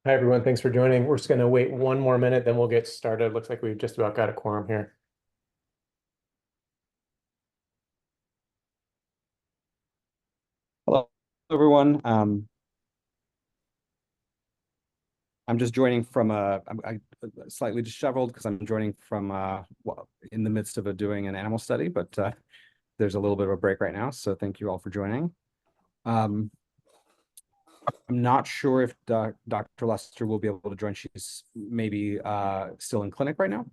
Hi, everyone. Thanks for joining. We're just going to wait one more minute, then we'll get started. Looks like we've just about got a quorum here. Hello, everyone. I'm just joining from I'm slightly disheveled because I'm joining from in the midst of doing an animal study, but there's a little bit of a break right now. So thank you all for joining. I'm not sure if Dr. Lester will be able to join. She's maybe still in clinic right now.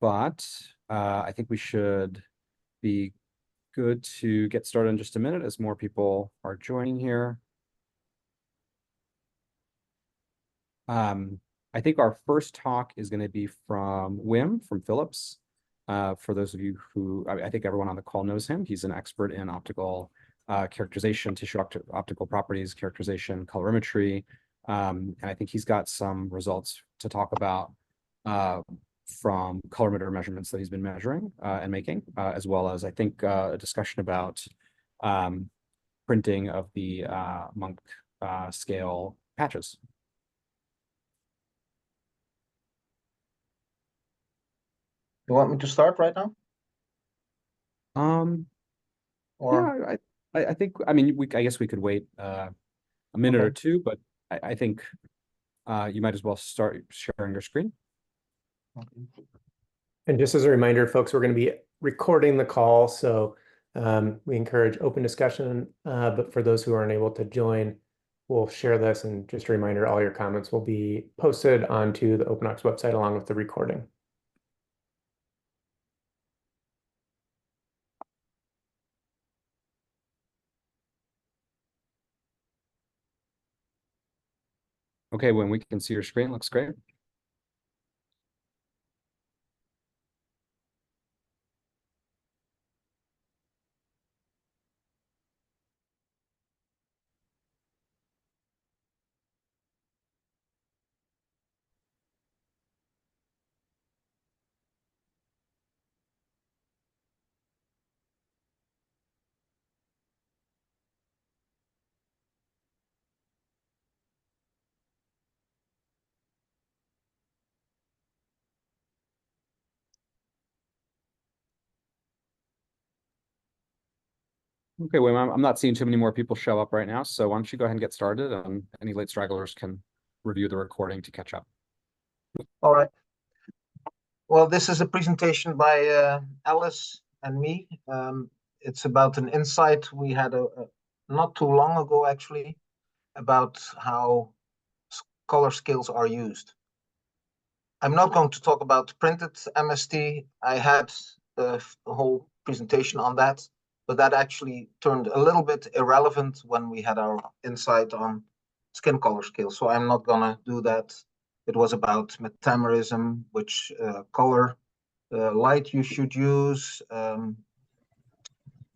But I think we should be good to get started in just a minute as more people are joining here. I think our first talk is going to be from Wim from Philips. For those of you who, I think everyone on the call knows him. He's an expert in optical characterization, tissue optical properties, characterization, colorimetry. And I think he's got some results to talk about from colorimeter measurements that he's been measuring and making, as well as I think a discussion about printing of the Monk scale patches. You want me to start right now? Yeah, I think, I mean, I guess we could wait a minute or two, but I think you might as well start sharing your screen. And just as a reminder, folks, we're going to be recording the call, so we encourage open discussion, but for those who are unable to join, we'll share this, and just a reminder, all your comments will be posted onto the OpenOx website along with the recording. Okay, when we can see your screen, looks great. Okay, well, I'm not seeing too many more people show up right now, so why don't you go ahead and get started, and any late stragglers can review the recording to catch up. All right. Well, this is a presentation by Alice and me. It's about an insight we had not too long ago, actually, about how color scales are used. I'm not going to talk about printed MST. I had a whole presentation on that, but that actually turned a little bit irrelevant when we had our insight on skin color scales. So I'm not going to do that. It was about metamerism, which color light you should use. The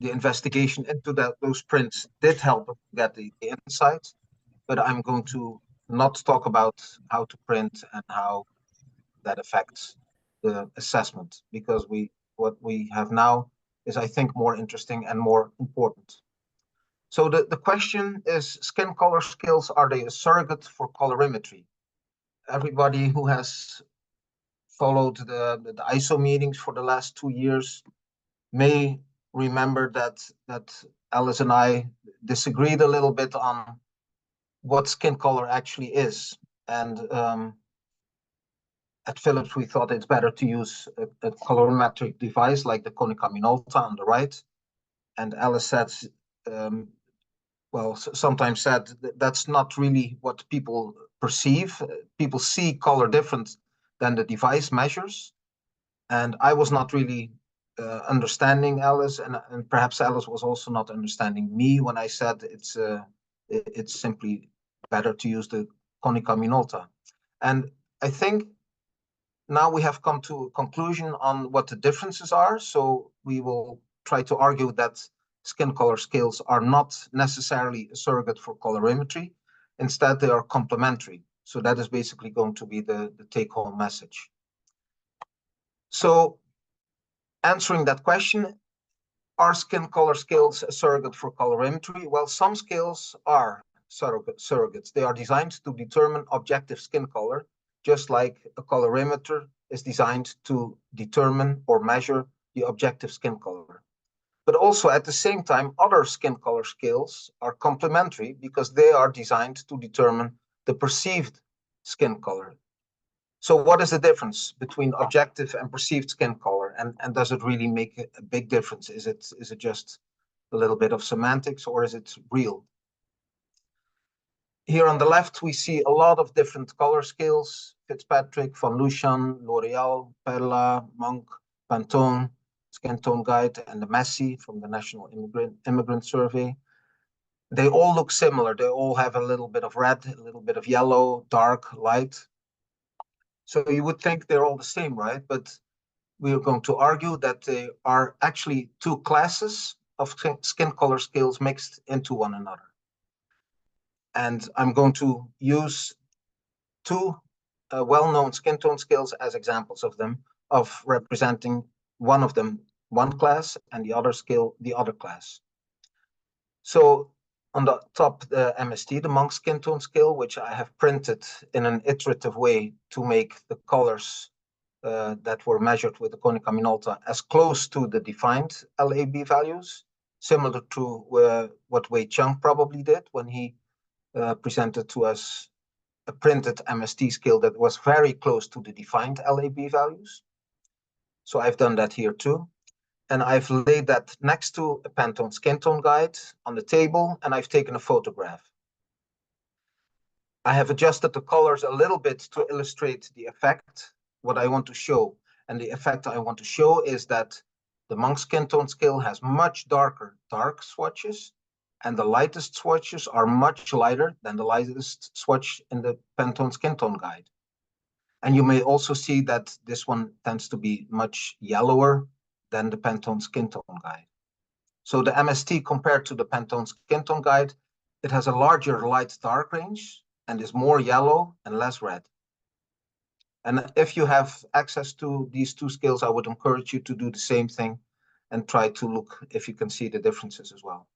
investigation into those prints did help get the insight, but I'm going to not talk about how to print and how that affects the assessment, because what we have now is, I think, more interesting and more important. So the question is, skin color scales, are they a surrogate for colorimetry? Everybody who has followed the ISO meetings for the last 2 years may remember that Alice and I disagreed a little bit on what skin color actually is. And at Philips, we thought it's better to use a colorimetric device like the Konica Minolta on the right. And Alice said, sometimes said that's not really what people perceive. People see color different than the device measures. And I was not really understanding Alice, and perhaps Alice was also not understanding me when I said it's simply better to use the Konica Minolta. And I think now we have come to a conclusion on what the differences are. So we will try to argue that skin color scales are not necessarily a surrogate for colorimetry. Instead, they are complementary. So that is basically going to be the take-home message. So answering that question, are skin color scales a surrogate for colorimetry? Well, some scales are. surrogates. They are designed to determine objective skin color, just like a colorimeter is designed to determine or measure the objective skin color. But also at the same time, other skin color scales are complementary because they are designed to determine the perceived skin color. So what is the difference between objective and perceived skin color? And does it really make a big difference? Is it just a little bit of semantics, or is it real? Here on the left, we see a lot of different color scales: Fitzpatrick, Van Lucian, L'Oreal, Perla, Monk, Pantone, Skin Tone Guide, and the Massey from the National Immigrant Survey. They all look similar. They all have a little bit of red, a little bit of yellow, dark, light. So you would think they're all the same, right? But we are going to argue that they are actually two classes of skin color scales mixed into one another. And I'm going to use two well-known skin tone scales as examples of them, of representing one of them one class and the other scale the other class. So on the top, the MST, the Monk Skin Tone Scale, which I have printed in an iterative way to make the colors that were measured with the Konica Minolta as close to the defined LAB values, similar to what Wei Chung probably did when he presented to us a printed MST scale that was very close to the defined LAB values. So I've done that here too. And I've laid that next to a Pantone Skin Tone Guide on the table, and I've taken a photograph. I have adjusted the colors a little bit to illustrate the effect, what I want to show. And the effect I want to show is that the Monk Skin Tone Scale has much darker dark swatches, and the lightest swatches are much lighter than the lightest swatch in the Pantone Skin Tone Guide. And you may also see that this one tends to be much yellower than the Pantone Skin Tone Guide. So the MST compared to the Pantone Skin Tone Guide, it has a larger light-dark range and is more yellow and less red. And if you have access to these two scales, I would encourage you to do the same thing and try to look if you can see the differences as well.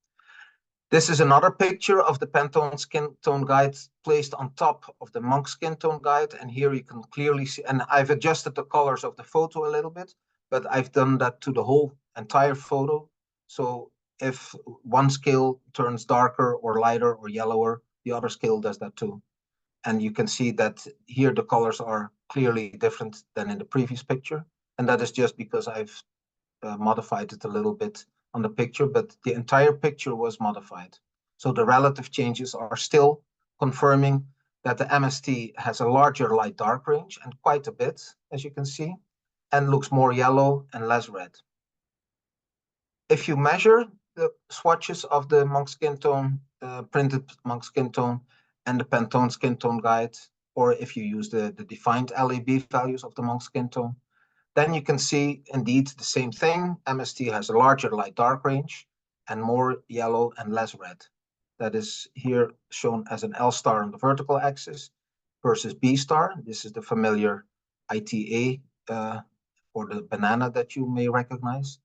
This is another picture of the Pantone Skin Tone Guide placed on top of the Monk Skin Tone Guide. And here you can clearly see, and I've adjusted the colors of the photo a little bit, but I've done that to the whole entire photo. So if one scale turns darker or lighter or yellower, the other scale does that too. And you can see that here the colors are clearly different than in the previous picture. And that is just because I've modified it a little bit on the picture, but the entire picture was modified. So the relative changes are still confirming that the MST has a larger light-dark range, and quite a bit, as you can see, and looks more yellow and less red. If you measure the swatches of the Monk Skin Tone, printed Monk Skin Tone, and the Pantone Skin Tone Guide, or if you use the defined LAB values of the Monk Skin Tone, then you can see indeed the same thing. MST has a larger light-dark range and more yellow and less red. That is here shown as an L star on the vertical axis versus B star. This is the familiar ITA or the banana that you may recognize.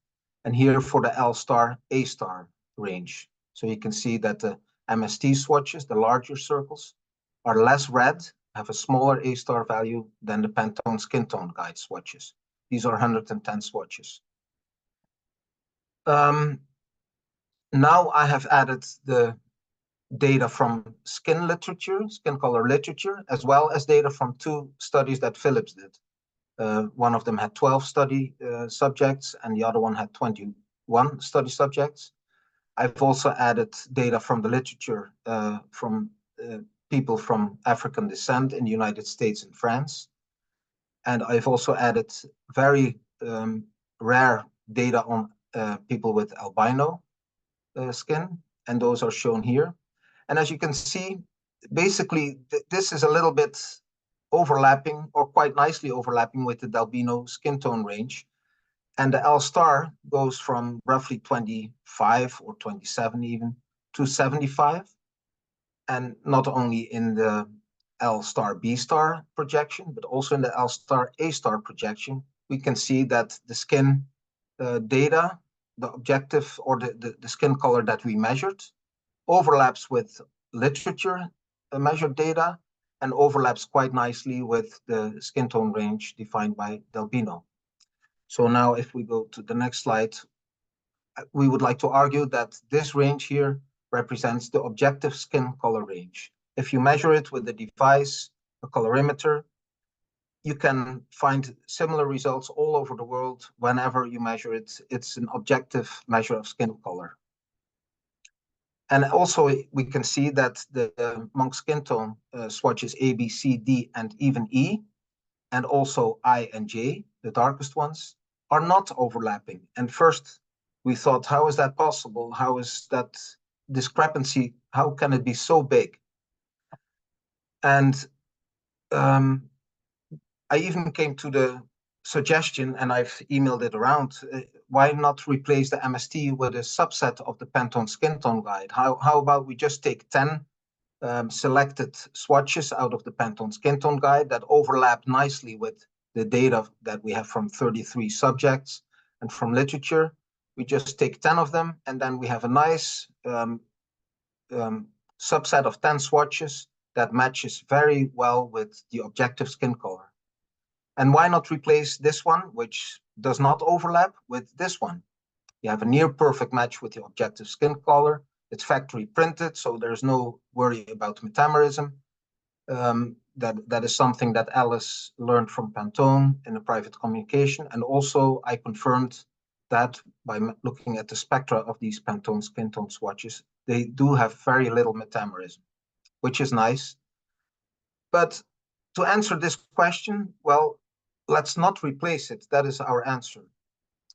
And here for the L star, A star range. So you can see that the MST swatches, the larger circles, are less red, have a smaller A star value than the Pantone Skin Tone Guide swatches. These are 110 swatches. Now I have added the data from skin literature, skin color literature, as well as data from two studies that Philips did. One of them had 12 study subjects, and the other one had 21 study subjects. I've also added data from the literature from people from African descent in the United States and France. And I've also added very rare data on people with albino skin, and those are shown here. And as you can see, basically, this is a little bit overlapping, or quite nicely overlapping, with the Dalbino skin tone range. And the L star goes from roughly 25 or 27 even to 75. And not only in the L star B star projection, but also in the L star A star projection, we can see that the skin data, the objective or the skin color that we measured, overlaps with literature measured data and overlaps quite nicely with the skin tone range defined by Delbino. So now if we go to the next slide, we would like to argue that this range here represents the objective skin color range. If you measure it with a device, a colorimeter, you can find similar results all over the world whenever you measure it. It's an objective measure of skin color. And also we can see that the monk skin tone swatches A, B, C, D, and even E, and also I and J, the darkest ones, are not overlapping. And first we thought, how is that possible? How is that discrepancy? How can it be so big? And I even came to the suggestion, and I've emailed it around, why not replace the MST with a subset of the Pantone skin tone guide? How about we just take 10 selected swatches out of the Pantone skin tone guide that overlap nicely with the data that we have from 33 subjects and from literature. We just take 10 of them, and then we have a nice subset of 10 swatches that matches very well with the objective skin color. And why not replace this one, which does not overlap, with this one? You have a near perfect match with the objective skin color. It's factory printed, so there's no worry about metamerism. That is something that Alice learned from Pantone in a private communication. And also I confirmed that by looking at the spectra of these Pantone skin tone swatches, they do have very little metamerism, which is nice. But to answer this question, well, let's not replace it. That is our answer.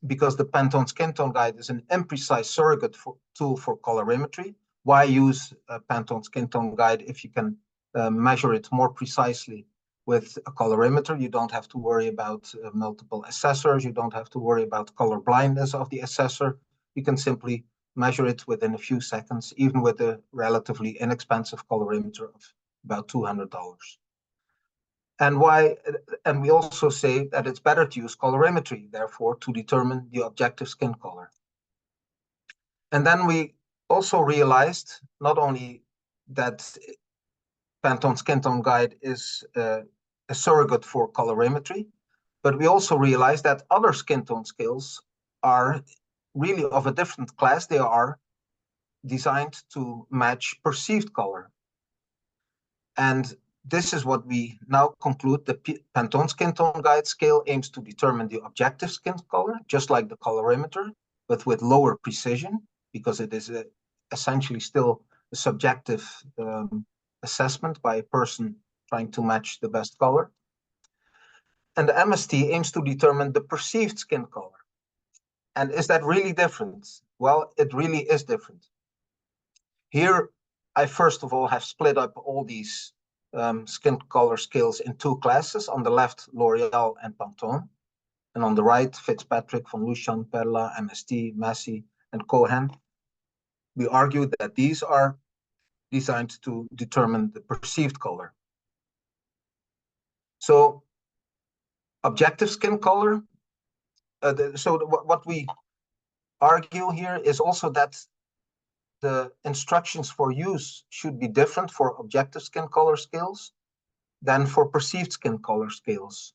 Because the Pantone skin tone guide is an imprecise surrogate tool for colorimetry. Why use a Pantone skin tone guide if you can measure it more precisely with a colorimeter? You don't have to worry about multiple assessors. You don't have to worry about color blindness of the assessor. You can simply measure it within a few seconds, even with a relatively inexpensive colorimeter of about $200. And we also say that it's better to use colorimetry, therefore, to determine the objective skin color. And then we also realized not only that Pantone skin tone guide is a surrogate for colorimetry, but we also realized that other skin tone scales are really of a different class. They are designed to match perceived color. And this is what we now conclude. The Pantone skin tone guide scale aims to determine the objective skin color, just like the colorimeter, but with lower precision, because it is essentially still a subjective assessment by a person trying to match the best color. And the MST aims to determine the perceived skin color. And is that really different? Well, it really is different. Here, I first of all have split up all these skin color scales in two classes. On the left, L'Oreal and Pantone. And on the right, Fitzpatrick, Von Lucian, Perla, MST, Massey, and Cohen. We argue that these are designed to determine the perceived color. So objective skin color, what we argue here is also that the instructions for use should be different for objective skin color scales than for perceived skin color scales.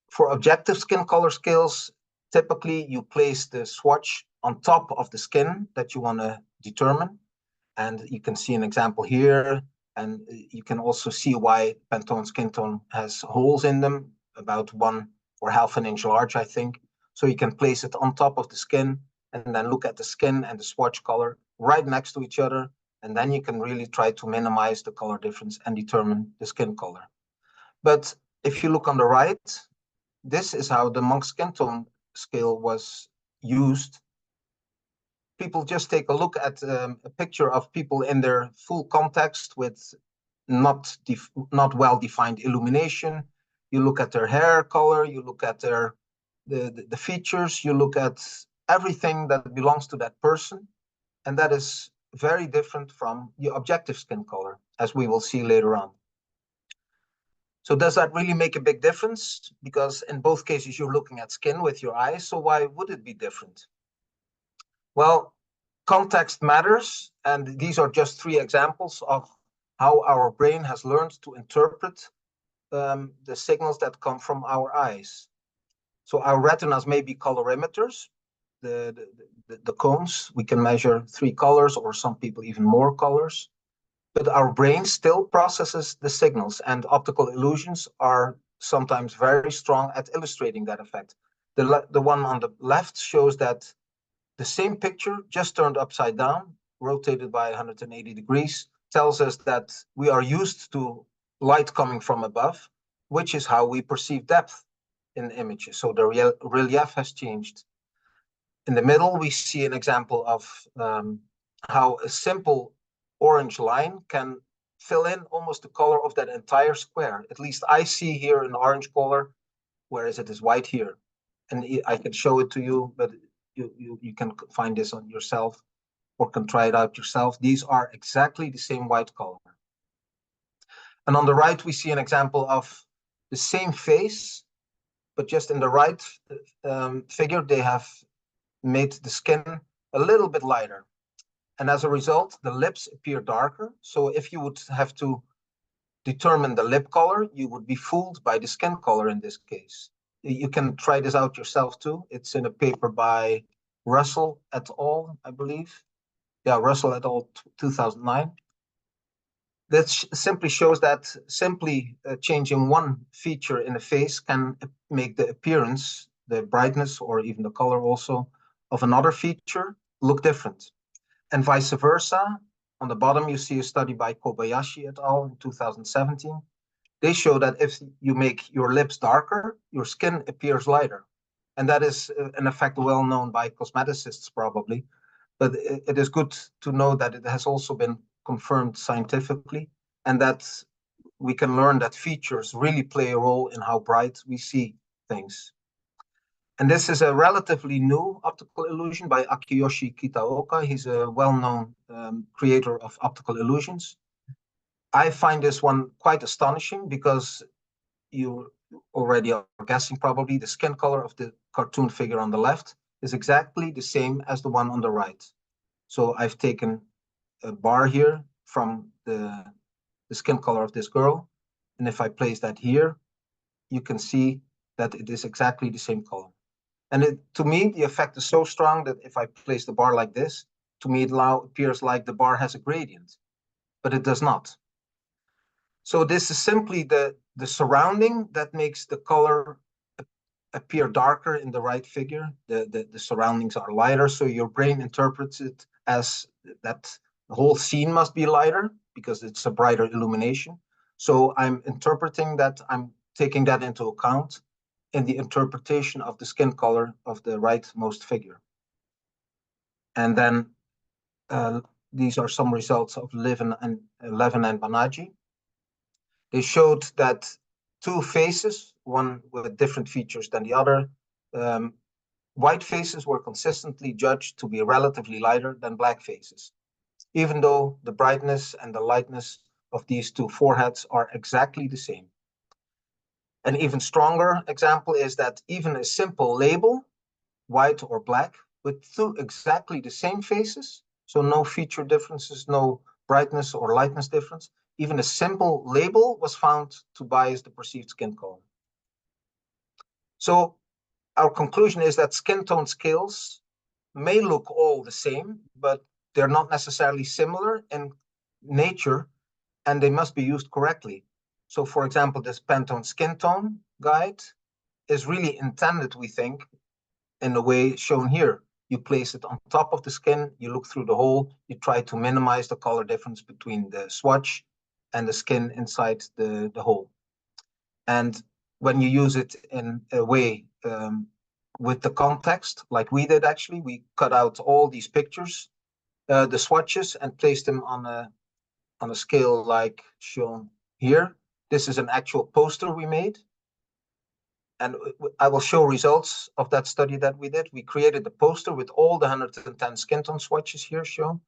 For objective skin color scales, typically you place the swatch on top of the skin that you want to determine. And you can see an example here. And you can also see why Pantone skin tone has holes in them, about 1 or ½ inch large, I think. So you can place it on top of the skin and then look at the skin and the swatch color right next to each other. And then you can really try to minimize the color difference and determine the skin color. But if you look on the right, this is how the monk skin tone scale was used. People just take a look at a picture of people in their full context with not well-defined illumination. You look at their hair color, you look at the features, you look at everything that belongs to that person. And that is very different from the objective skin color, as we will see later on. So does that really make a big difference? Because in both cases, you're looking at skin with your eyes. So why would it be different? Well, context matters, and these are just 3 examples of how our brain has learned to interpret the signals that come from our eyes. So our retinas may be colorimeters, the cones. We can measure 3 colors, or some people even more colors. But our brain still processes the signals, and optical illusions are sometimes very strong at illustrating that effect. The one on the left shows that the same picture, just turned upside down, rotated by 180 degrees, tells us that we are used to light coming from above, which is how we perceive depth in images. So the relief has changed. In the middle, we see an example of how a simple orange line can fill in almost the color of that entire square. At least I see here an orange color, whereas it is white here. And I can show it to you, but you can find this on yourself or can try it out yourself. These are exactly the same white color. And on the right, we see an example of the same face, but just in the right figure, they have made the skin a little bit lighter. And as a result, the lips appear darker. So if you would have to determine the lip color, you would be fooled by the skin color in this case. You can try this out yourself too. It's in a paper by Russell et al., I believe. Yeah, Russell et al. 2009. That simply shows that simply changing one feature in a face can make the appearance, the brightness, or even the color also of another feature look different. And vice versa. On the bottom, you see a study by Kobayashi et al. In 2017. They show that if you make your lips darker, your skin appears lighter. And that is an effect well known by cosmeticists probably. But it is good to know that it has also been confirmed scientifically, and that we can learn that features really play a role in how bright we see things. And this is a relatively new optical illusion by Akiyoshi Kitaoka. He's a well-known creator of optical illusions. I find this one quite astonishing because you already are guessing probably the skin color of the cartoon figure on the left is exactly the same as the one on the right. So I've taken a bar here from the skin color of this girl. And if I place that here, you can see that it is exactly the same color. And to me, the effect is so strong that if I place the bar like this, to me, it now appears like the bar has a gradient, but it does not. So this is simply the surrounding that makes the color appear darker in the right figure. The surroundings are lighter, so your brain interprets it as that the whole scene must be lighter because it's a brighter illumination. So I'm interpreting that, I'm taking that into account in the interpretation of the skin color of the rightmost figure. And then these are some results of Levin and Banerjee. They showed that 2 faces, one with different features than the other, white faces were consistently judged to be relatively lighter than black faces, even though the brightness and the lightness of these 2 foreheads are exactly the same. An even stronger example is that even a simple label, white or black, with 2 exactly the same faces, so no feature differences, no brightness or lightness difference, even a simple label was found to bias the perceived skin color. So our conclusion is that skin tone scales may look all the same, but they're not necessarily similar in nature, and they must be used correctly. So for example, this Pantone skin tone guide is really intended, we think, in the way shown here. You place it on top of the skin, you look through the hole, you try to minimize the color difference between the swatch and the skin inside the hole. And when you use it in a way with the context, like we did actually, we cut out all these pictures, the swatches, and placed them on a scale like shown here. This is an actual poster we made. And I will show results of that study that we did. We created the poster with all the 110 skin tone swatches here shown,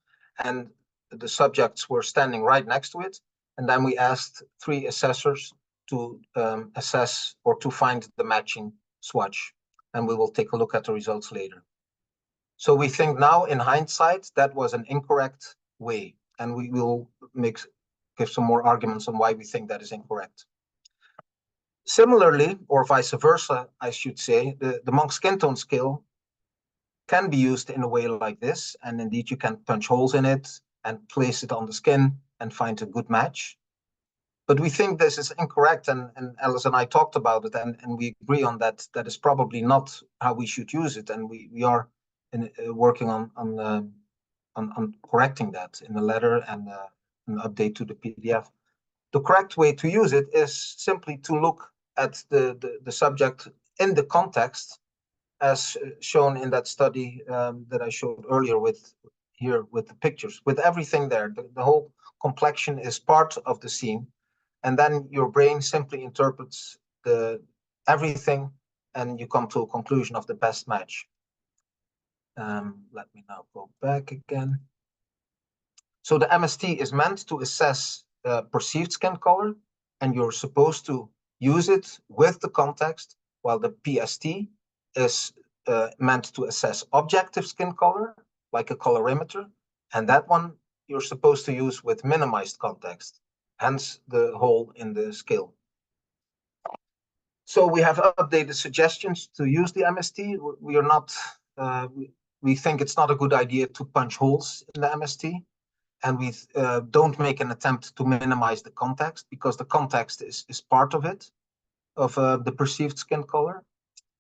and the subjects were standing right next to it. And then we asked 3 assessors to assess or to find the matching swatch. And we will take a look at the results later. So we think now in hindsight, that was an incorrect way. And we will give some more arguments on why we think that is incorrect. Similarly, or vice versa, I should say, the Monk skin tone scale can be used in a way like this. And indeed, you can punch holes in it and place it on the skin and find a good match. But we think this is incorrect, and Alice and I talked about it, and we agree on that. That is probably not how we should use it, and we are working on correcting that in the letter and an update to the PDF. The correct way to use it is simply to look at the subject in the context, as shown in that study that I showed earlier with the pictures, with everything there. The whole complexion is part of the scene, and then your brain simply interprets everything, and you come to a conclusion of the best match. Let me now go back again. So the MST is meant to assess perceived skin color, and you're supposed to use it with the context, while the PST is meant to assess objective skin color, like a colorimeter, and that one you're supposed to use with minimized context, hence the hole in the scale. So we have updated suggestions to use the MST. We are not, we think it's not a good idea to punch holes in the MST, and we don't make an attempt to minimize the context, because the context is part of it, of the perceived skin color.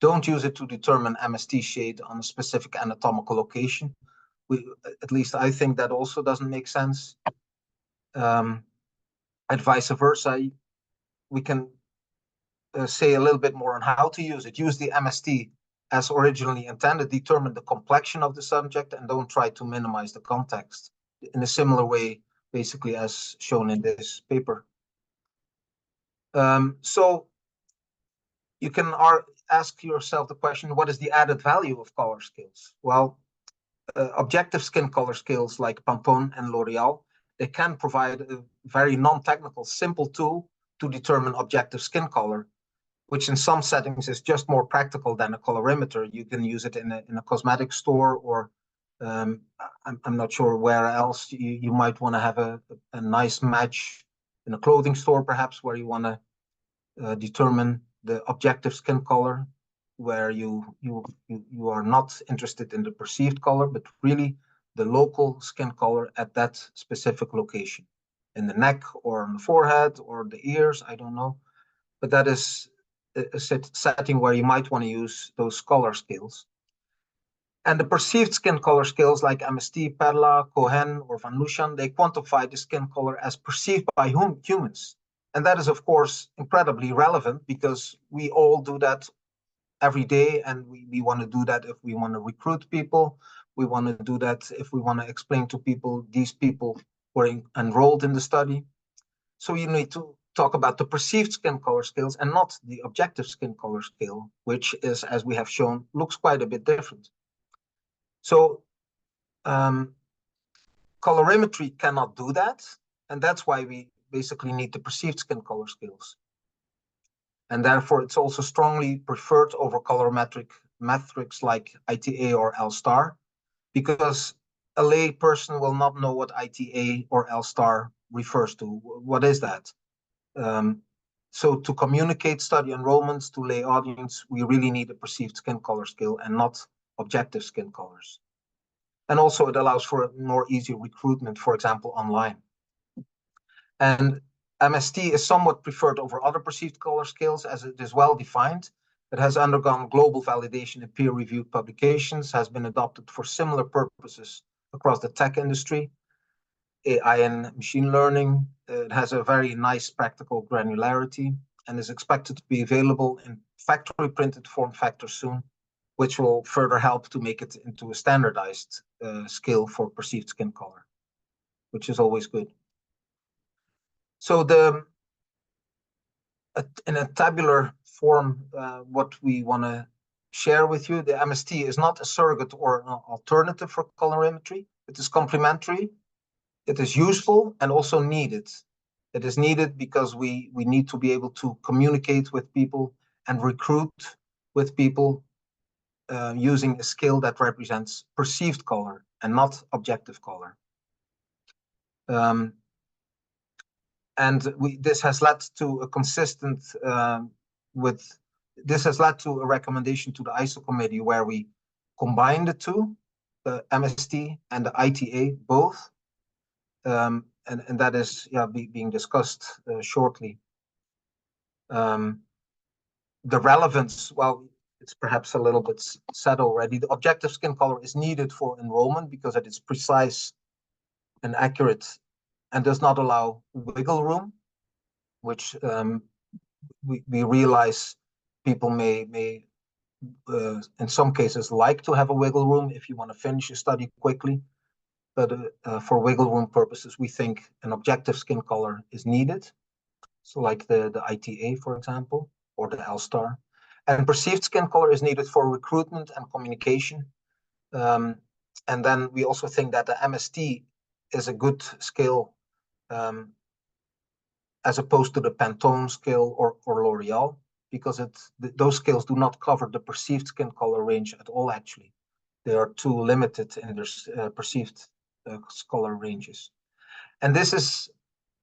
Don't use it to determine MST shade on a specific anatomical location. At least I think that also doesn't make sense. And vice versa, we can say a little bit more on how to use it. Use the MST as originally intended, determine the complexion of the subject, and don't try to minimize the context in a similar way, basically, as shown in this paper. So you can ask yourself the question, what is the added value of color scales? Well, objective skin color scales like Pantone and L'Oreal, they can provide a very non-technical, simple tool to determine objective skin color, which in some settings is just more practical than a colorimeter. You can use it in a cosmetic store, or I'm not sure where else you might want to have a nice match in a clothing store, perhaps, where you want to determine the objective skin color, where you are not interested in the perceived color, but really the local skin color at that specific location, in the neck or on the forehead or the ears, I don't know. But that is a setting where you might want to use those color scales. And the perceived skin color scales like MST, Perla, Cohen, or Van Lushan, they quantify the skin color as perceived by humans. And that is, of course, incredibly relevant, because we all do that every day, and we want to do that if we want to recruit people. We want to do that if we want to explain to people, these people were enrolled in the study. So you need to talk about the perceived skin color scales and not the objective skin color scale, which is, as we have shown, looks quite a bit different. So colorimetry cannot do that, and that's why we basically need the perceived skin color scales. And therefore, it's also strongly preferred over colorimetric metrics like ITA or L star, because a lay person will not know what ITA or L star refers to. What is that? So to communicate study enrollments to lay audience, we really need a perceived skin color scale and not objective skin colors. And also it allows for a more easy recruitment, for example, online. And MST is somewhat preferred over other perceived color scales, as it is well defined. It has undergone global validation in peer-reviewed publications, has been adopted for similar purposes across the tech industry, AI and machine learning. It has a very nice practical granularity and is expected to be available in factory printed form factor soon, which will further help to make it into a standardized scale for perceived skin color, which is always good. So in a tabular form, what we want to share with you, the MST is not a surrogate or an alternative for colorimetry. It is complementary. It is useful and also needed. It is needed because we need to be able to communicate with people and recruit with people using a scale that represents perceived color and not objective color. This has led to a consistent this has led to a recommendation to the ISO committee where we combine the two, the MST and the ITA both, and that is being discussed shortly. The relevance, well, it's perhaps a little bit said already. The objective skin color is needed for enrollment because it is precise and accurate and does not allow wiggle room, which we realize people may in some cases like to have a wiggle room if you want to finish a study quickly. But for wiggle room purposes, we think an objective skin color is needed. So like the ITA, for example, or the L-star. And perceived skin color is needed for recruitment and communication. And then we also think that the MST is a good scale as opposed to the Pantone scale or L'Oreal, because those scales do not cover the perceived skin color range at all, actually. They are too limited in their perceived color ranges. And this is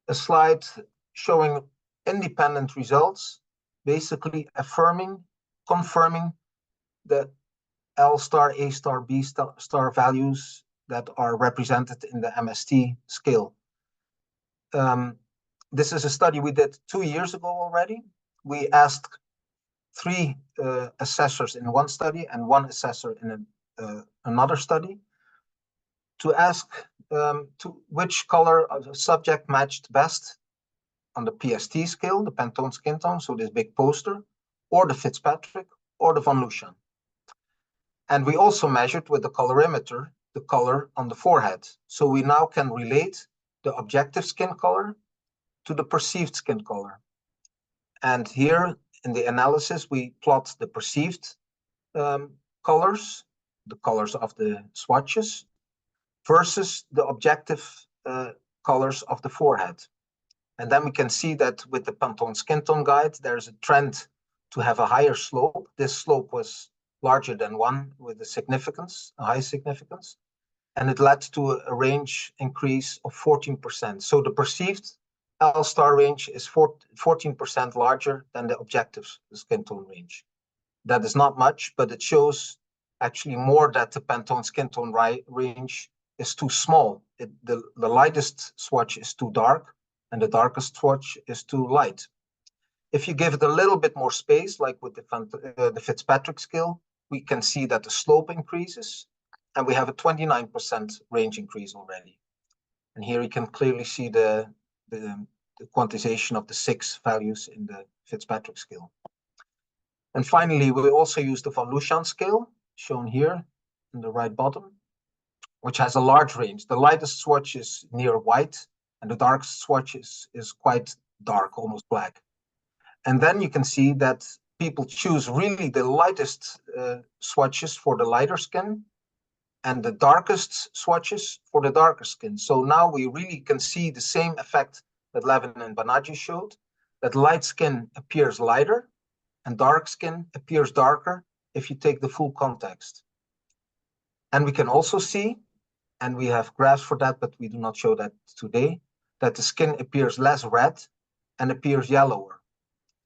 a slide showing independent results, basically confirming the L-star, A-star, B-star values that are represented in the MST scale. This is a study we did 2 years ago already. We asked 3 assessors in one study and 1 assessor in another study to ask to which color of the subject matched best on the PST scale, the Pantone skin tone, so this big poster, or the Fitzpatrick, or the von Lucian. And we also measured with the colorimeter the color on the forehead. So we now can relate the objective skin color to the perceived skin color. And here in the analysis, we plot the perceived colors, the colors of the swatches, versus the objective colors of the forehead. And then we can see that with the Pantone skin tone guide, there's a trend to have a higher slope. This slope was larger than 1 with a high significance. And it led to a range increase of 14%. So the perceived L-star range is 14% larger than the objective skin tone range. That is not much, but it shows actually more that the Pantone skin tone range is too small. The lightest swatch is too dark, and the darkest swatch is too light. If you give it a little bit more space, like with the Fitzpatrick scale, we can see that the slope increases, and we have a 29% range increase already. And here you can clearly see the quantization of the 6 values in the Fitzpatrick scale. And finally, we also use the von Lucian scale, shown here in the right bottom, which has a large range. The lightest swatch is near white, and the darkest swatch is quite dark, almost black. And then you can see that people choose really the lightest swatches for the lighter skin and the darkest swatches for the darker skin. So now we really can see the same effect that Levin and Banerjee showed, that light skin appears lighter and dark skin appears darker if you take the full context. And we can also see, and we have graphs for that, but we do not show that today, that the skin appears less red and appears yellower.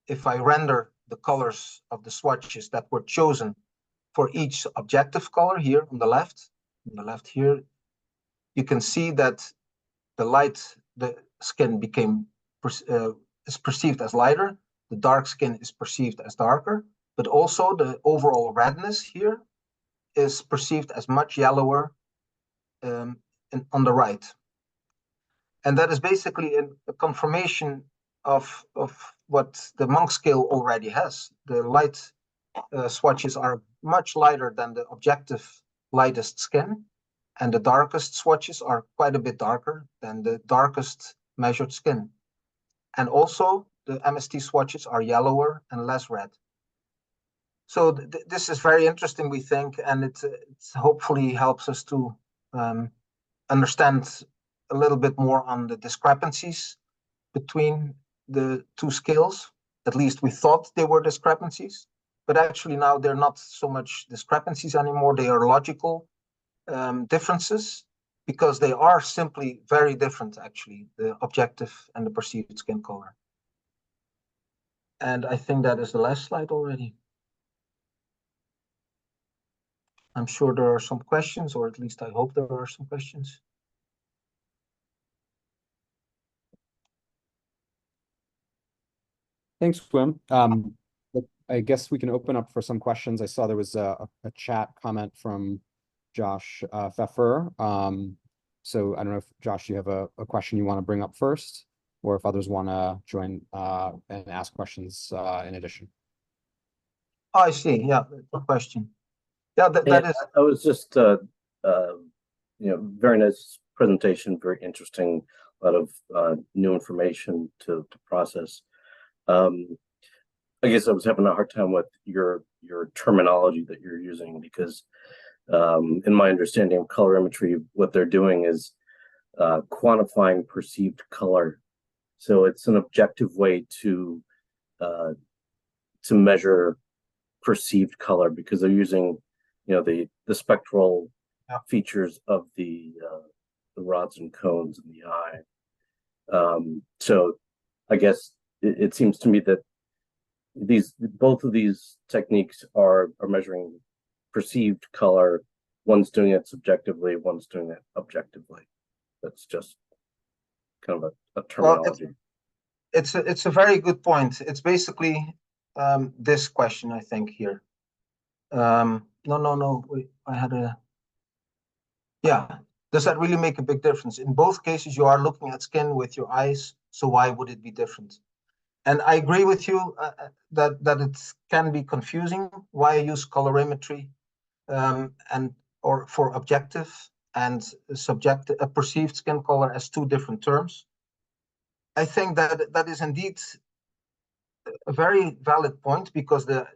If I render the colors of the swatches that were chosen for each objective color here on the left here, you can see that the skin is perceived as lighter, the dark skin is perceived as darker, but also the overall redness here is perceived as much yellower on the right. And that is basically a confirmation of what the Monk scale already has. The light swatches are much lighter than the objective lightest skin, and the darkest swatches are quite a bit darker than the darkest measured skin. And also the MST swatches are yellower and less red. So this is very interesting, we think, and it hopefully helps us to understand a little bit more on the discrepancies between the 2 scales. At least we thought they were discrepancies, but actually now they're not so much discrepancies anymore. They are logical differences, because they are simply very different, actually, the objective and the perceived skin color. And I think that is the last slide already. I'm sure there are some questions, or at least I hope there are some questions. Thanks, Wim. I guess we can open up for some questions. I saw there was a chat comment from Josh Pfeffer. So I don't know if, Josh, you have a question you want to bring up first, or if others want to join and ask questions in addition. Oh, I see. Yeah, the question. Yeah, that is. I was just, very nice presentation, very interesting, a lot of new information to process. I guess I was having a hard time with your terminology that you're using, because in my understanding of colorimetry, what they're doing is quantifying perceived color. So it's an objective way to measure perceived color, because they're using, the spectral features of the rods and cones in the eye. So I guess it seems to me that both of these techniques are measuring perceived color. One's doing it subjectively, one's doing it objectively. That's just kind of a terminology. Well, it's a very good point. It's basically this question, I think, here. No. Wait, I had a. Yeah. Does that really make a big difference? In both cases, you are looking at skin with your eyes. So why would it be different? And I agree with you that it can be confusing why I use colorimetry or for objective and subjective, perceived skin color as two different terms. I think that is indeed a very valid point, because the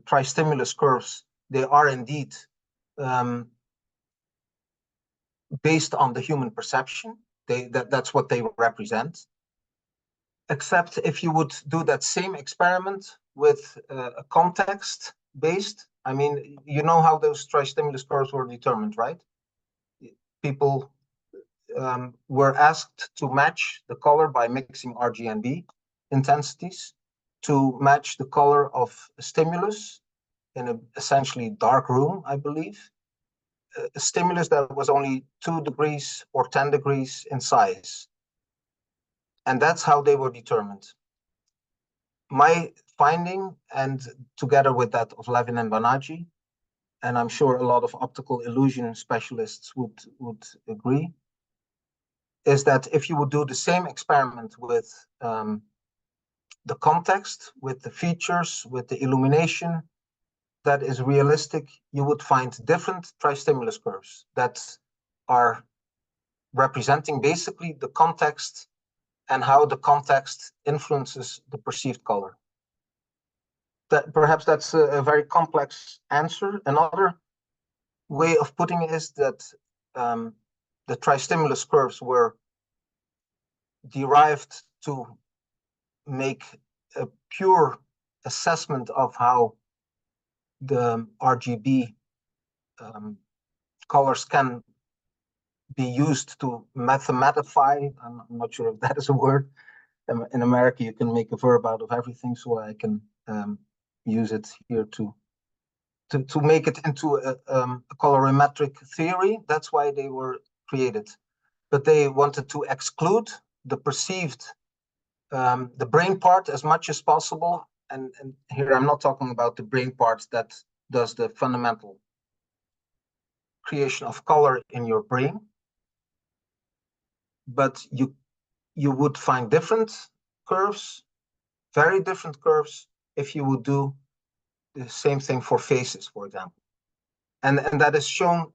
tristimulus curves, they are indeed based on the human perception. That's what they represent. Except if you would do that same experiment with a context based, I mean, you know how those tristimulus curves were determined, right? People were asked to match the color by mixing RGB intensities to match the color of a stimulus in a essentially dark room, I believe. A stimulus that was only 2 degrees or 10 degrees in size. And that's how they were determined. My finding, and together with that of Levin and Banaji, and I'm sure a lot of optical illusion specialists would agree, is that if you would do the same experiment with the context, with the features, with the illumination that is realistic, you would find different tristimulus curves that are representing basically the context and how the context influences the perceived color. That perhaps that's a very complex answer. Another way of putting it is that the tristimulus curves were derived to make a pure assessment of how the RGB colors can be used to mathematify. I'm not sure if that is a word. In America, you can make a verb out of everything, so I can use it here to make it into a colorimetric theory. That's why they were created. But they wanted to exclude the perceived, the brain part as much as possible. And here I'm not talking about the brain part that does the fundamental creation of color in your brain. But you would find different curves, very different curves, if you would do the same thing for faces, for example. And that is shown,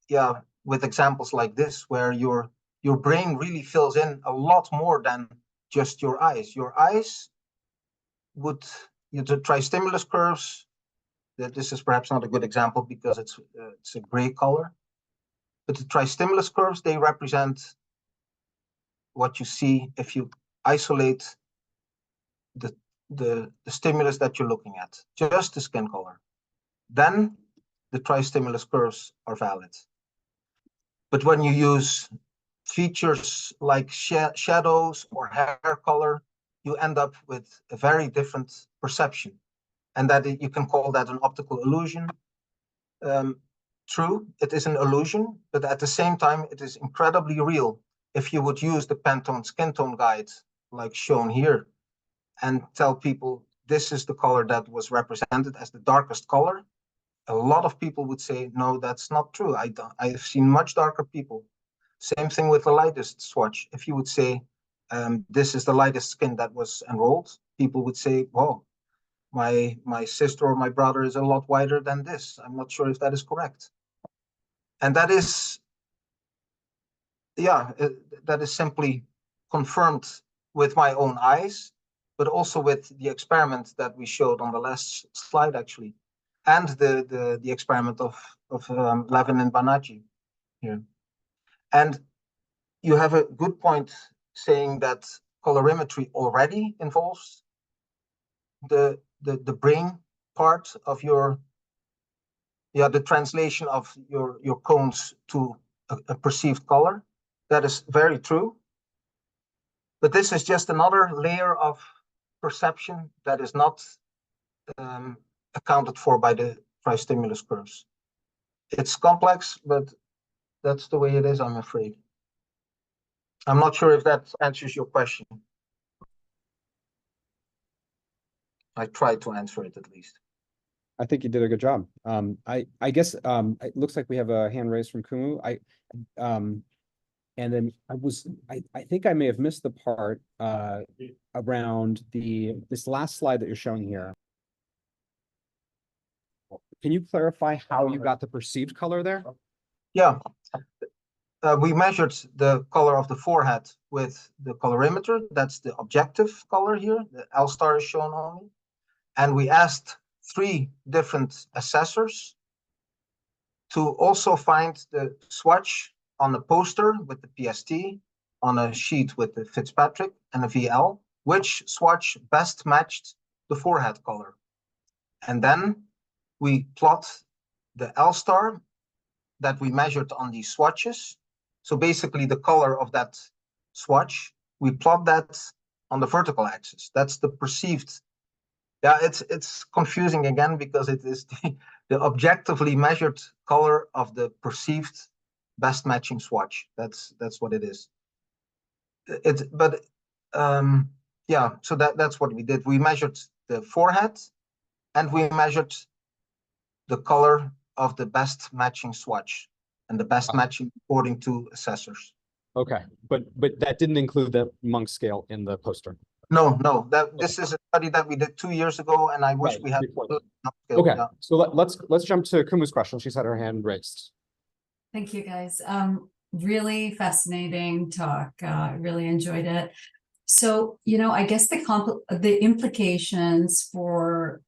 yeah, with examples like this, where your brain really fills in a lot more than just your eyes. Your eyes would, the tristimulus curves, that this is perhaps not a good example because it's a gray color, but the tristimulus curves, they represent what you see if you isolate the the stimulus that you're looking at, just the skin color, then the tri-stimulus curves are valid. But when you use features like shadows or hair color, you end up with a very different perception. And that you can call that an optical illusion. True, it is an illusion, but at the same time, it is incredibly real. If you would use the Pantone skin tone guide, like shown here, and tell people this is the color that was represented as the darkest color, a lot of people would say, no, that's not true. I've seen much darker people. Same thing with the lightest swatch. If you would say, this is the lightest skin that was enrolled, people would say, whoa, my sister or my brother is a lot whiter than this. I'm not sure if that is correct. And that is, yeah, that is simply confirmed with my own eyes, but also with the experiment that we showed on the last slide, actually, and the experiment of Levin and Banaji here. And you have a good point saying that colorimetry already involves the brain part of your, the translation of your cones to a perceived color. That is very true. But this is just another layer of perception that is not accounted for by the tri-stimulus curves. It's complex, but that's the way it is, I'm afraid. I'm not sure if that answers your question. I tried to answer it at least. I think you did a good job. I guess it looks like we have a hand raised from Kumu. And then I think I may have missed the part around this last slide that you're showing here. Can you clarify how you got the perceived color there? Yeah. We measured the color of the forehead with the colorimeter. That's the objective color here. The L star is shown only. And we asked 3 different assessors to also find the swatch on a poster with the PST, on a sheet with the Fitzpatrick and a VL, which swatch best matched the forehead color. And then we plot the L star that we measured on these swatches. So basically the color of that swatch, we plot that on the vertical axis. That's the perceived. Yeah, it's confusing again because it is the objectively measured color of the perceived best matching swatch. That's what it is. Yeah, so that's what we did. We measured the forehead and we measured the color of the best matching swatch and the best matching according to assessors. Okay, but that didn't include the Monk scale in the poster. No, this is a study that we did 2 years ago, and I wish we had. Okay, yeah. So let's jump to Kumu's question. She's had her hand raised. Thank you, guys. Really fascinating talk. Really enjoyed it. So, I guess the implications for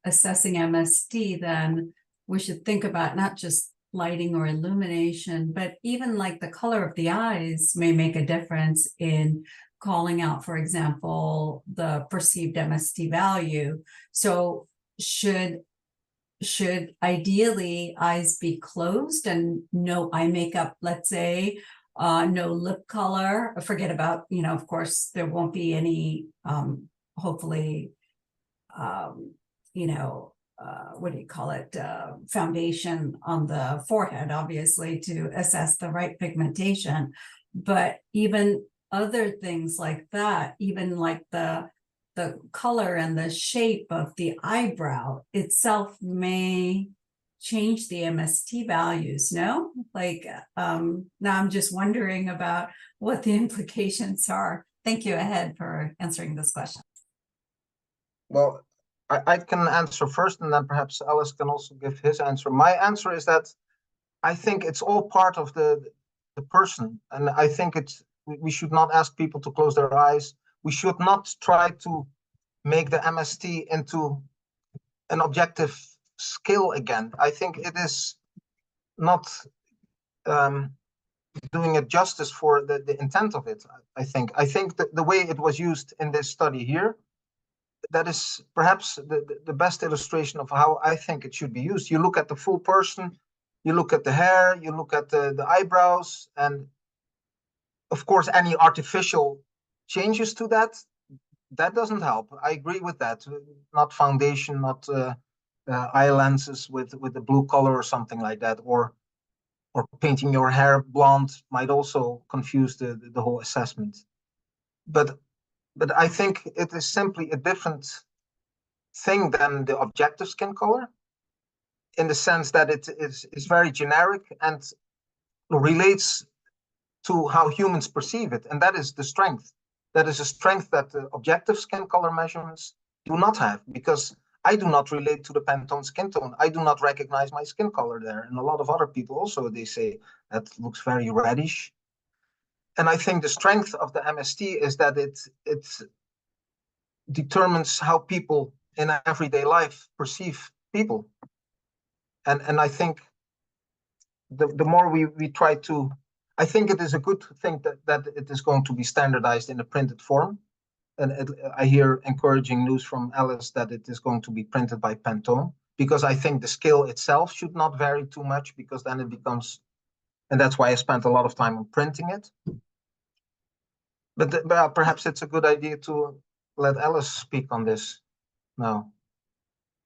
assessing MST, then we should think about not just lighting or illumination, but even like the color of the eyes may make a difference in calling out, for example, the perceived MST value. So should ideally eyes be closed and no eye makeup, let's say, no lip color, forget about, of course, there won't be any, hopefully, what do you call it, foundation on the forehead, obviously, to assess the right pigmentation. But even other things like that, even like the color and the shape of the eyebrow itself may change the MST values, no? Like, now I'm just wondering about what the implications are. Thank you ahead for answering this question. Well, I can answer first, and then perhaps Alice can also give his answer. My answer is that I think it's all part of the person, and I think we should not ask people to close their eyes. We should not try to make the MST into an objective skill again. I think it is not doing it justice for the intent of it. I think the way it was used in this study here that is perhaps the best illustration of how I think it should be used. You look at the full person, you look at the hair, you look at the eyebrows, and of course, any artificial changes to that doesn't help. I agree with that. Not foundation, not eye lenses with the blue color or something like that, or painting your hair blonde might also confuse the whole assessment. But I think it is simply a different thing than the objective skin color, in the sense that it is very generic and relates to how humans perceive it, and that is the strength. That is a strength that the objective skin color measurements do not have, because I do not relate to the Pantone skin tone. I do not recognize my skin color there. And a lot of other people also, they say that looks very reddish. And I think the strength of the MST is that it determines how people in everyday life perceive people. And I think the more we try to, I think it is a good thing that it is going to be standardized in a printed form. And I hear encouraging news from Alice that it is going to be printed by Pantone, because I think the scale itself should not vary too much, because then it becomes, and that's why I spent a lot of time on printing it. But perhaps it's a good idea to let Alice speak on this now.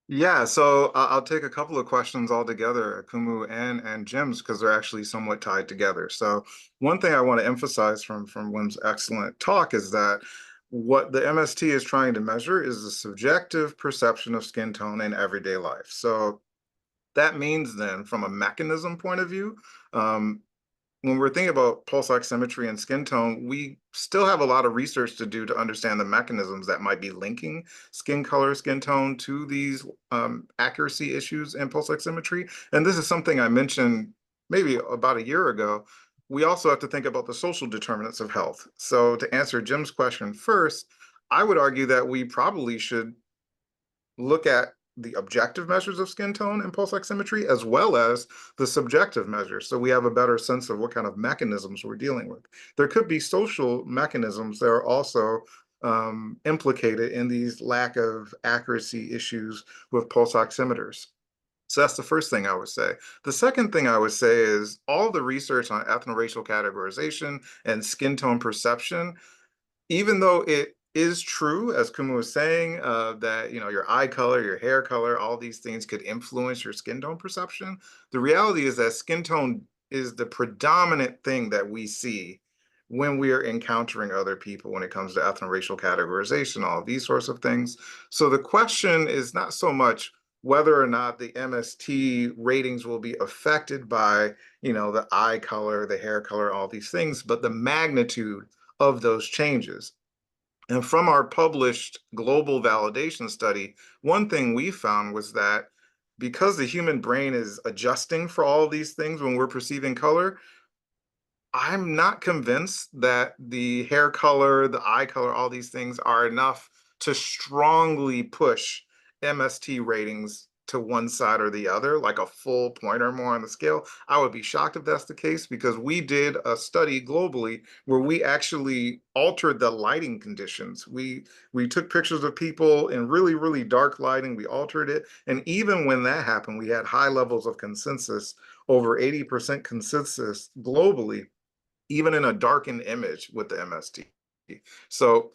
Yeah, so I'll take a couple of questions all together, Kumu and Jim's, because they're actually somewhat tied together. So one thing I want to emphasize from Wim's excellent talk is that what the MST is trying to measure is the subjective perception of skin tone in everyday life. So that means then, from a mechanism point of view, when we're thinking about pulse oximetry and skin tone, we still have a lot of research to do to understand the mechanisms that might be linking skin color, skin tone to these accuracy issues in pulse oximetry. And this is something I mentioned maybe about a year ago. We also have to think about the social determinants of health. So to answer Jim's question first, I would argue that we probably should look at the objective measures of skin tone and pulse oximetry, as well as the subjective measures, so we have a better sense of what kind of mechanisms we're dealing with. There could be social mechanisms that are also implicated in these lack of accuracy issues with pulse oximeters. So that's the first thing I would say. The second thing I would say is all the research on ethno-racial categorization and skin tone perception, even though it is true, as Kumu was saying, that your eye color, your hair color, all these things could influence your skin tone perception, the reality is that skin tone is the predominant thing that we see when we are encountering other people when it comes to ethno-racial categorization, all these sorts of things. So the question is not so much whether or not the MST ratings will be affected by, the eye color, the hair color, all these things, but the magnitude of those changes. And from our published global validation study, one thing we found was that because the human brain is adjusting for all of these things when we're perceiving color, I'm not convinced that the hair color, the eye color, all these things are enough to strongly push MST ratings to one side or the other, like a full point or more on the scale. I would be shocked if that's the case, because we did a study globally where we actually altered the lighting conditions. We took pictures of people in really, really dark lighting, we altered it. And even when that happened, we had high levels of consensus, over 80% consensus globally, even in a darkened image with the MST. So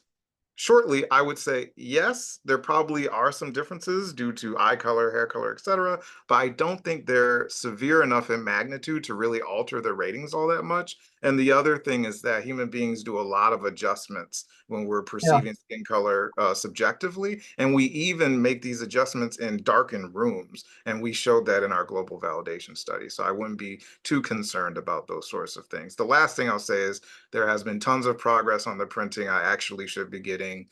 shortly, I would say, yes, there probably are some differences due to eye color, hair color, etc., but I don't think they're severe enough in magnitude to really alter the ratings all that much. And the other thing is that human beings do a lot of adjustments when we're perceiving skin color subjectively, and we even make these adjustments in darkened rooms, and we showed that in our global validation study. So I wouldn't be too concerned about those sorts of things. The last thing I'll say is there has been tons of progress on the printing. I actually should be getting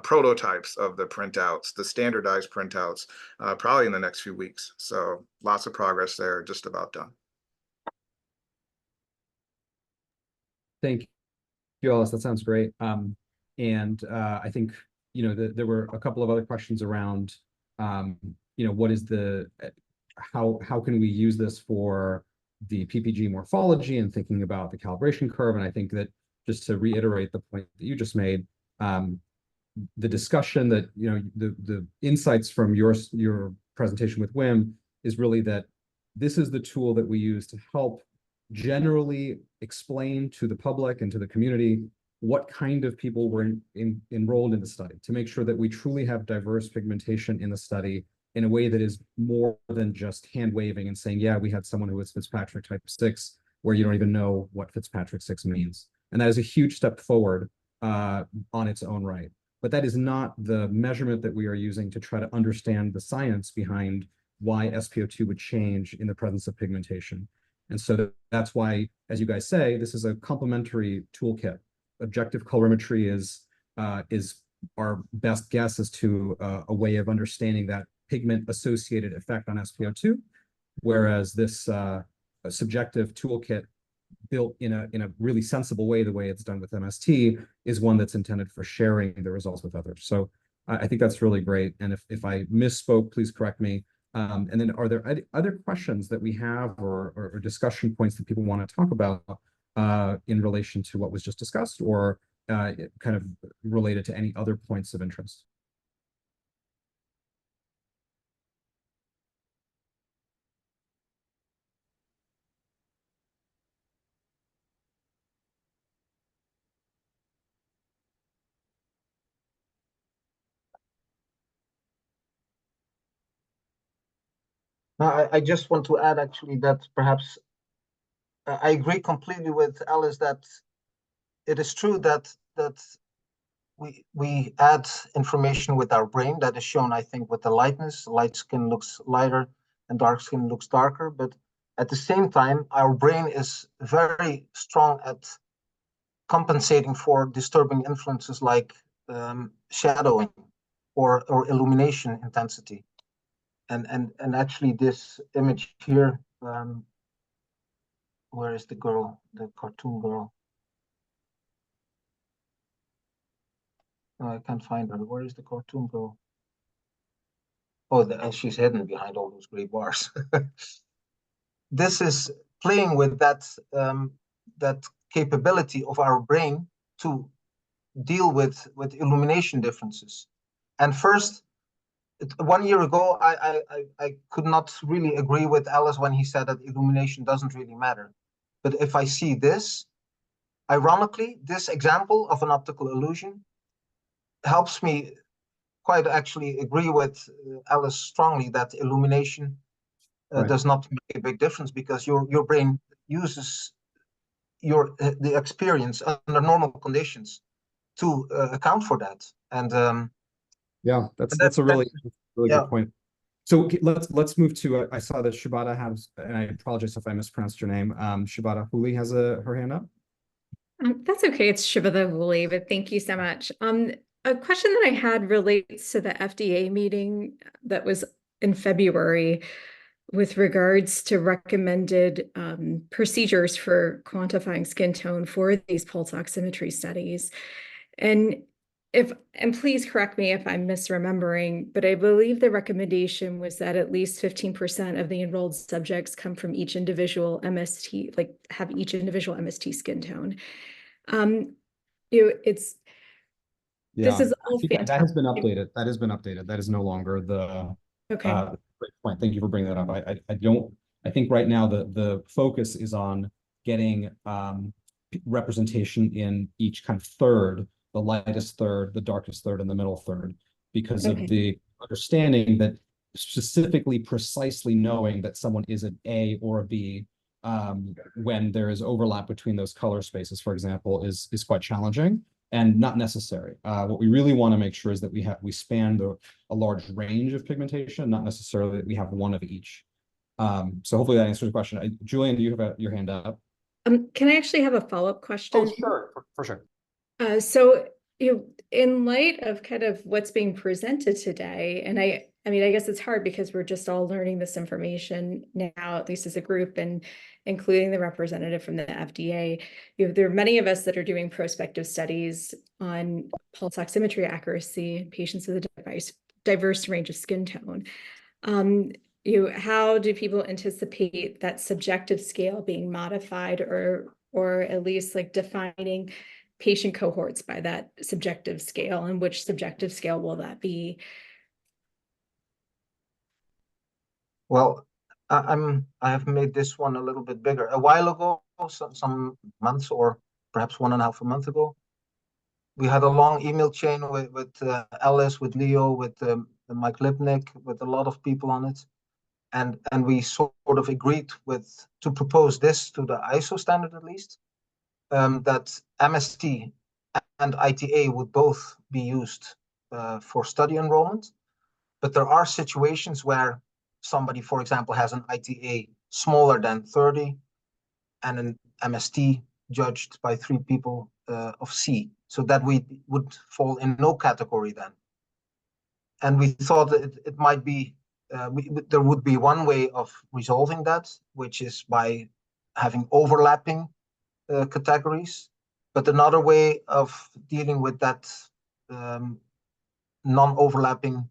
prototypes of the printouts, the standardized printouts, probably in the next few weeks. So lots of progress there, just about done. Thank you, Alice. That sounds great. I think, there were a couple of other questions around, what is how can we use this for the PPG morphology and thinking about the calibration curve? And I think that, just to reiterate the point that you just made, the discussion that, the insights from your presentation with Wim is really that this is the tool that we use to help generally explain to the public and to the community what kind of people were enrolled in the study, to make sure that we truly have diverse pigmentation in the study in a way that is more than just hand waving and saying, yeah, we had someone who was Fitzpatrick type 6, where you don't even know what Fitzpatrick 6 means. And that is a huge step forward on its own right. But that is not the measurement that we are using to try to understand the science behind why SpO2 would change in the presence of pigmentation. And so that's why, as you guys say, this is a complementary toolkit. Objective colorimetry is our best guess as to a way of understanding that pigment-associated effect on SpO2, whereas this subjective toolkit built in a really sensible way, the way it's done with MST, is one that's intended for sharing the results with others. So I think that's really great. And if I misspoke, please correct me. And then are there other questions that we have or discussion points that people want to talk about in relation to what was just discussed, or kind of related to any other points of interest? I just want to add actually that perhaps I agree completely with Alice that it is true that we add information with our brain. That is shown, I think, with the lightness. Light skin looks lighter and dark skin looks darker. But at the same time, our brain is very strong at compensating for disturbing influences like shadowing or illumination intensity. And actually this image here, where is the girl, the cartoon girl? No, I can't find her. Where is the cartoon girl? Oh, and she's hidden behind all those gray bars. This is playing with that capability of our brain to deal with illumination differences. And first, 1 year ago, I could not really agree with Alice when he said that illumination doesn't really matter. But if I see this, ironically, this example of an optical illusion helps me quite actually agree with Alice strongly that illumination does not make a big difference, because your brain uses the experience under normal conditions to account for that. And yeah, that's a really good point. So let's move to I saw that Shibata has, and I apologize if I mispronounced your name. Shibata Huli has her hand up. That's okay. It's Shibata Huli, but thank you so much. A question that I had relates to the FDA meeting that was in February with regards to recommended procedures for quantifying skin tone for these pulse oximetry studies. And please correct me if I'm misremembering, but I believe the recommendation was that at least 15% of the enrolled subjects come from each individual MST, like have each individual MST skin tone. This is all fantastic. That has been updated. That has been updated. That is no longer the great point. Thank you for bringing that up. I think right now the focus is on getting representation in each kind of third, the lightest third, the darkest third, and the middle third, because of the understanding that specifically precisely knowing that someone is an A or a B when there is overlap between those color spaces, for example, is quite challenging and not necessary. What we really want to make sure is that we span a large range of pigmentation, not necessarily that we have one of each. So hopefully that answers the question. Julian, do you have your hand up? Can I actually have a follow-up question? Oh, sure, for sure. So, in light of kind of what's being presented today, and I mean, I guess it's hard because we're just all learning this information now, at least as a group, and including the representative from the FDA. There are many of us that are doing prospective studies on pulse oximetry accuracy in patients with a diverse range of skin tone. How do people anticipate that subjective scale being modified, or at least like defining patient cohorts by that subjective scale, and which subjective scale will that be? Well, I have made this one a little bit bigger. A while ago, some months or perhaps 1.5 months ago, we had a long email chain with Alice, with Leo, with Mike Lipnick, with a lot of people on it. And we sort of agreed to propose this to the ISO standard at least, that MST and ITA would both be used for study enrollment. But there are situations where somebody, for example, has an ITA smaller than 30 and an MST judged by 3 people of C. So that we would fall in no category then. And we thought that it might be, there would be one way of resolving that, which is by having overlapping categories. But another way of dealing with that non-overlapping,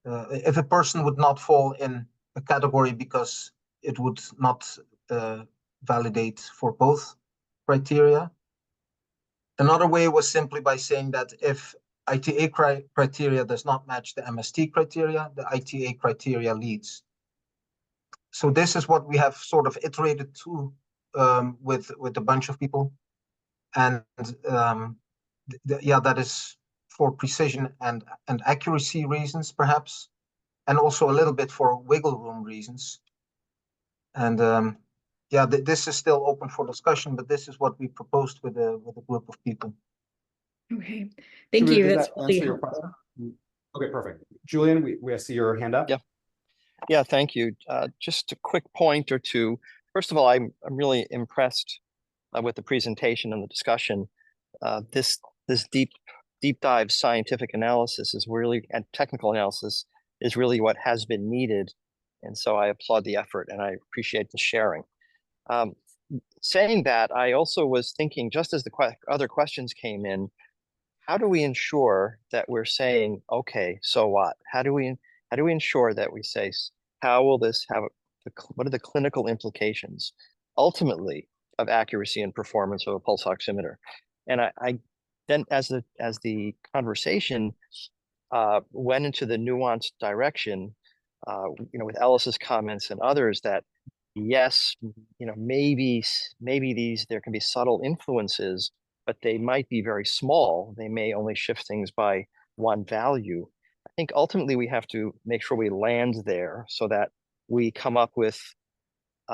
if a person would not fall in a category because it would not validate for both criteria. Another way was simply by saying that if ITA criteria does not match the MST criteria, the ITA criteria leads. So this is what we have sort of iterated to with a bunch of people. And yeah, that is for precision and accuracy reasons, perhaps, and also a little bit for wiggle room reasons. And yeah, this is still open for discussion, but this is what we proposed with a group of people. Okay, thank Julian, you. does That's that really answer your helpful. question? Okay, perfect. Julian, we see your hand up. Yeah. Yeah, thank you. Just a quick point or two. First of all, I'm really impressed with the presentation and the discussion. This deep dive scientific analysis is really, and technical analysis is really what has been needed. And so I applaud the effort and I appreciate the sharing. Saying that, I also was thinking, just as the other questions came in, how do we ensure that we're saying, okay, so what? How do we ensure that we say, how will this have, what are the clinical implications ultimately of accuracy and performance of a pulse oximeter? And I then, as the conversation went into the nuanced direction, with Ellis's comments and others, that yes, maybe there can be subtle influences, but they might be very small. They may only shift things by one value. I think ultimately we have to make sure we land there so that we come up with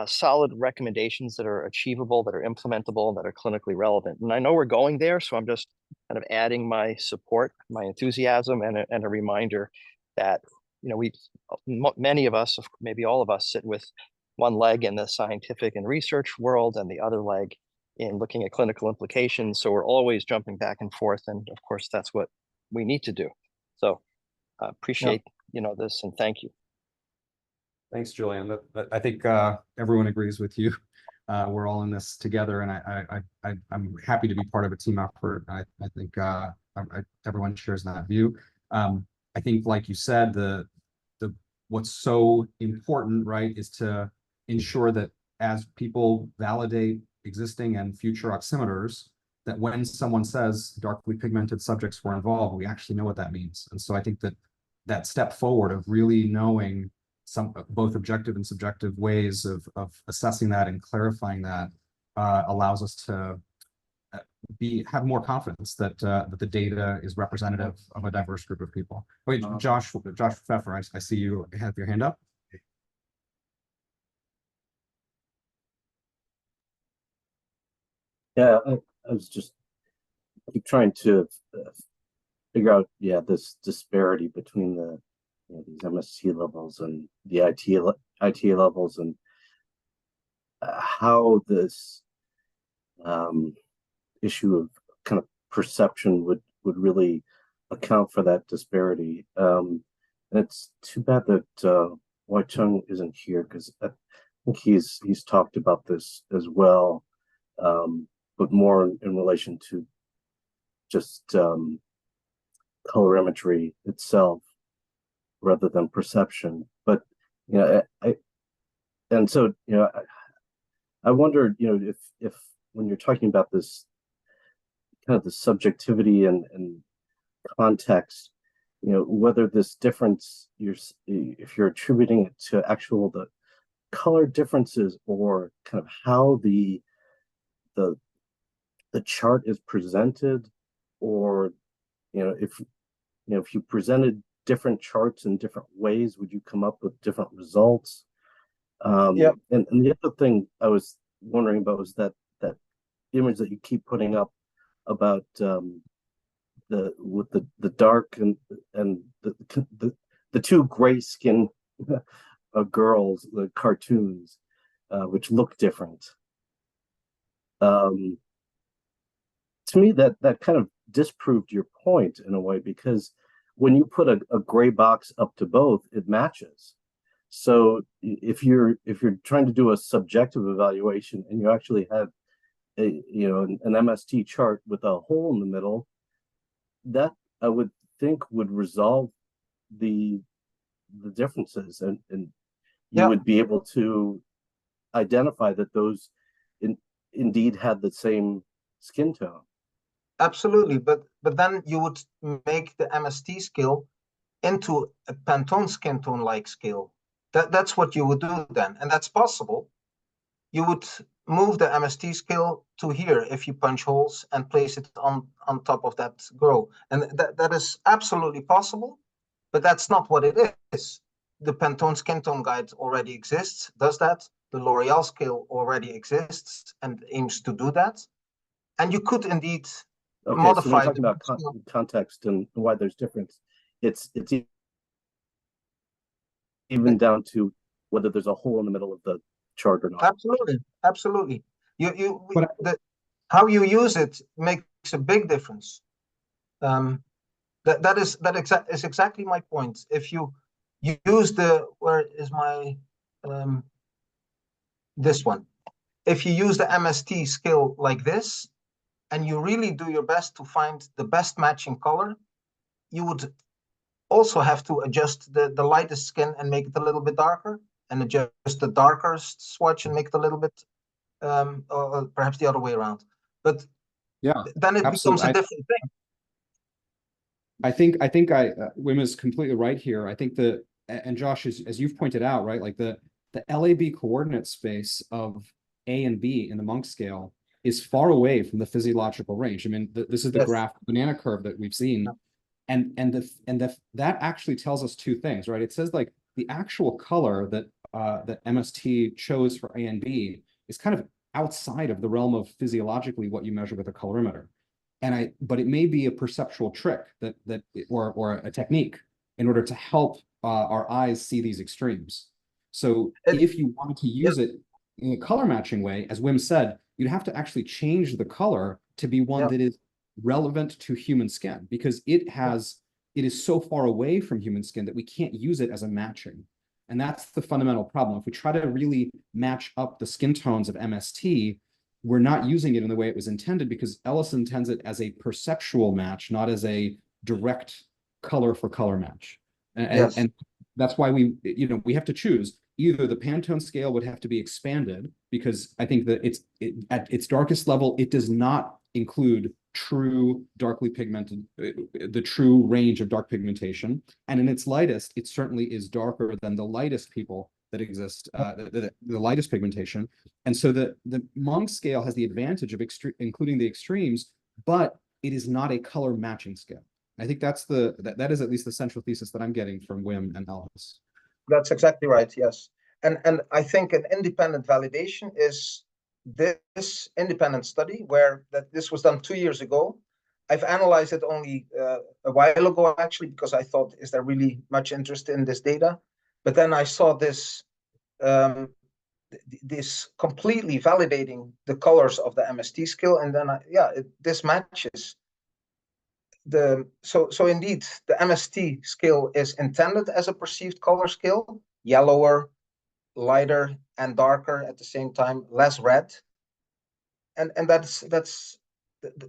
solid recommendations that are achievable, that are implementable, that are clinically relevant. And I know we're going there, so I'm just kind of adding my support, my enthusiasm, and a reminder that many of us, maybe all of us, sit with one leg in the scientific and research world and the other leg in looking at clinical implications. So we're always jumping back and forth, and of course that's what we need to do. So appreciate this, and thank you. Thanks, Julian. I think everyone agrees with you. We're all in this together, and I'm happy to be part of a team effort. I think everyone shares that view. I think, like you said, what's so important, right, is to ensure that as people validate existing and future oximeters, that when someone says darkly pigmented subjects were involved, we actually know what that means. And so I think that step forward of really knowing both objective and subjective ways of assessing that and clarifying that allows us to have more confidence that the data is representative of a diverse group of people. Wait, Josh Pfeffer, I see you have your hand up. Yeah, I was just trying to figure out, this disparity between these MST levels and the ITA levels, and how this issue of kind of perception would really account for that disparity. And it's too bad that Wai Chung isn't here, because I think he's talked about this as well, but more in relation to just colorimetry itself rather than perception. But I wondered, if when you're talking about this kind of the subjectivity and context, whether this difference if you're attributing it to actual the color differences or kind of how the chart is presented, or if you presented different charts in different ways, would you come up with different results? Yeah. And the other thing I was wondering about was that image that you keep putting up about with the dark and the two gray skin girls, the cartoons, which look different. To me, that kind of disproved your point in a way, because when you put a gray box up to both, it matches. So if you're trying to do a subjective evaluation and you actually have an MST chart with a hole in the middle, that I would think would resolve the differences, and you would be able to identify that those indeed had the same skin tone. Absolutely, but then you would make the MST scale into a Pantone skin tone like scale. That's what you would do then, and that's possible. You would move the MST scale to here if you punch holes and place it on top of that grow, and that is absolutely possible, but that's not what it is. The Pantone skin tone guide already exists, does that. The L'Oreal scale already exists and aims to do that, and you could indeed modify. So when I'm talking about context and why there's difference, it's even down to whether there's a hole in the middle of the chart or not. Absolutely. How you use it makes a big difference. That is exactly my point. If you use where is my this one? If you use the MST scale like this, and you really do your best to find the best matching color, you would also have to adjust the lightest skin and make it a little bit darker, and adjust the darker swatch and make it a little bit, or perhaps the other way around. But yeah, then it becomes a different thing. I think Wim is completely right here. I think and Josh, as you've pointed out, right, like the LAB coordinate space of A and B in the Monk scale is far away from the physiological range. I mean, this is the graph banana curve that we've seen. And that actually tells us two things, right? It says like the actual color that MST chose for A and B is kind of outside of the realm of physiologically what you measure with a colorimeter. But it may be a perceptual trick or a technique in order to help our eyes see these extremes. So if you wanted to use it in a color matching way, as Wim said, you'd have to actually change the color to be one that is relevant to human skin, because it is so far away from human skin that we can't use it as a matching. And that's the fundamental problem. If we try to really match up the skin tones of MST, we're not using it in the way it was intended, because Ellis intends it as a perceptual match, not as a direct color for color match. And that's why we have to choose. Either the Pantone scale would have to be expanded, because I think that at its darkest level, it does not include true darkly pigmented, the true range of dark pigmentation. And in its lightest, it certainly is darker than the lightest people that exist, the lightest pigmentation. And so the Monk scale has the advantage of including the extremes, but it is not a color matching scale. I think that is at least the central thesis that I'm getting from Wim and Ellis. That's exactly right, yes. And I think an independent validation is this independent study where this was done 2 years ago. I've analyzed it only a while ago, actually, because I thought, is there really much interest in this data? But then I saw this this completely validating the colors of the MST scale, and then this matches. So indeed, the MST scale is intended as a perceived color scale, yellower, lighter and darker at the same time, less red, and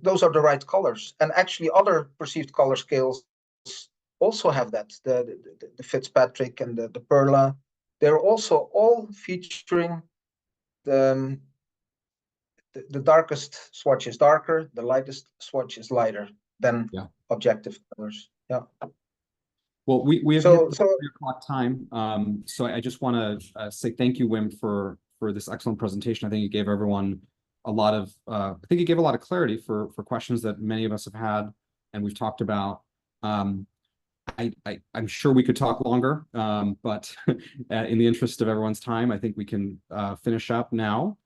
those are the right colors. And actually, other perceived color scales also have that. The Fitzpatrick and the Perla, they're also all featuring the the darkest swatch is darker, the lightest swatch is lighter than Yeah. objective colors. Yeah. Well, we have So- hit the so- 3 o'clock time. So I just want to say thank you, Wim, for this excellent presentation. I think it gave everyone a lot of I think it gave a lot of clarity for questions that many of us have had and we've talked about. I'm sure we could talk longer, but in the interest of everyone's time, I think we can finish up now.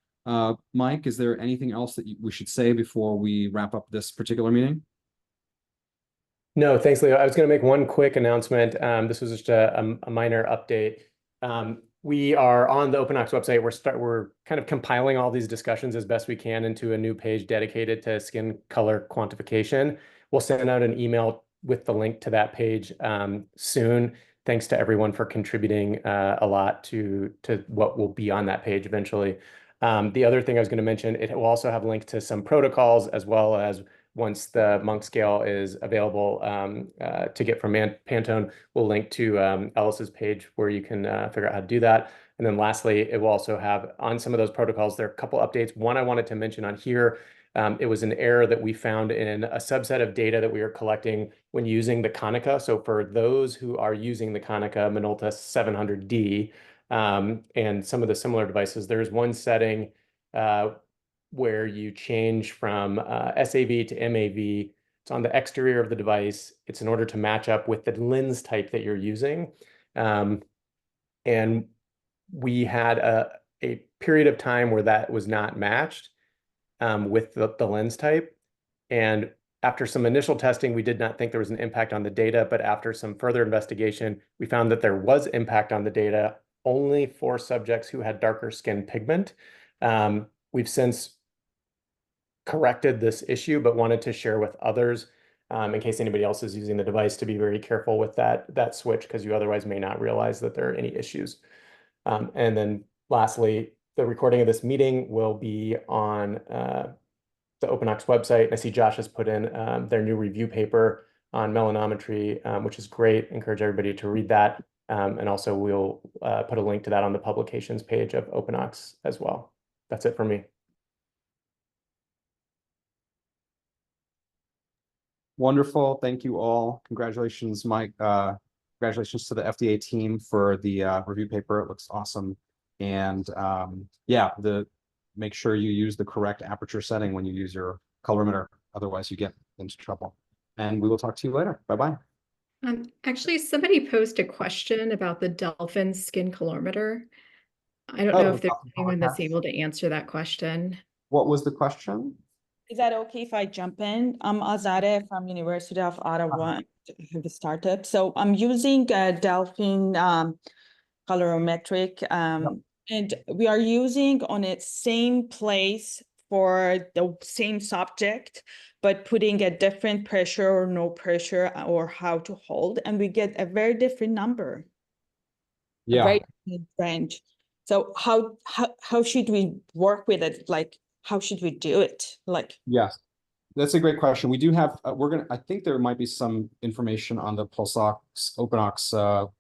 Mike, is there anything else that we should say before we wrap up this particular meeting? No, thanks, Leo. I was going to make one quick announcement. This was just a minor update. We are on the OpenOx website. We're kind of compiling all these discussions as best we can into a new page dedicated to skin color quantification. We'll send out an email with the link to that page soon. Thanks to everyone for contributing a lot to what will be on that page eventually. The other thing I was going to mention, it will also have links to some protocols, as well as once the monk scale is available to get from Pantone, we'll link to Ellis's page where you can figure out how to do that. And then lastly, it will also have on some of those protocols, there are a couple updates. One I wanted to mention on here, it was an error that we found in a subset of data that we are collecting when using the Konica. So for those who are using the Konica Minolta 700D and some of the similar devices, there's one setting where you change from SAV to MAV. It's on the exterior of the device. It's in order to match up with the lens type that you're using. And we had a period of time where that was not matched with the lens type. And after some initial testing, we did not think there was an impact on the data, but after some further investigation, we found that there was impact on the data only for subjects who had darker skin pigment. We've since corrected this issue, but wanted to share with others in case anybody else is using the device to be very careful with that switch, because you otherwise may not realize that there are any issues. And then lastly, the recording of this meeting will be on the OpenOx website. I see Josh has put in their new review paper on melanometry, which is great. Encourage everybody to read that. And also we'll put a link to that on the publications page of OpenOx as well. That's it for me. Wonderful. Thank you all. Congratulations, Mike. Congratulations to the FDA team for the review paper. It looks awesome. And yeah, make sure you use the correct aperture setting when you use your colorimeter. Otherwise, you get into trouble. And we will talk to you later. Bye-bye. Actually, somebody posed a question about the Dolphin skin colorimeter. I don't know if there's anyone that's able to answer that question. What was the question? Is that okay if I jump in? I'm Azadeh from University of Ottawa, the startup. So I'm using a Delphin colorimetric, and we are using on its same place for the same subject, but putting a different pressure or no pressure or how to hold, and we get a very different number. Yeah. A very different range. So how should we work with it? Like, how should we do it? Like, yes, that's a great question. We do have, I think there might be some information on the PulseOx, OpenOx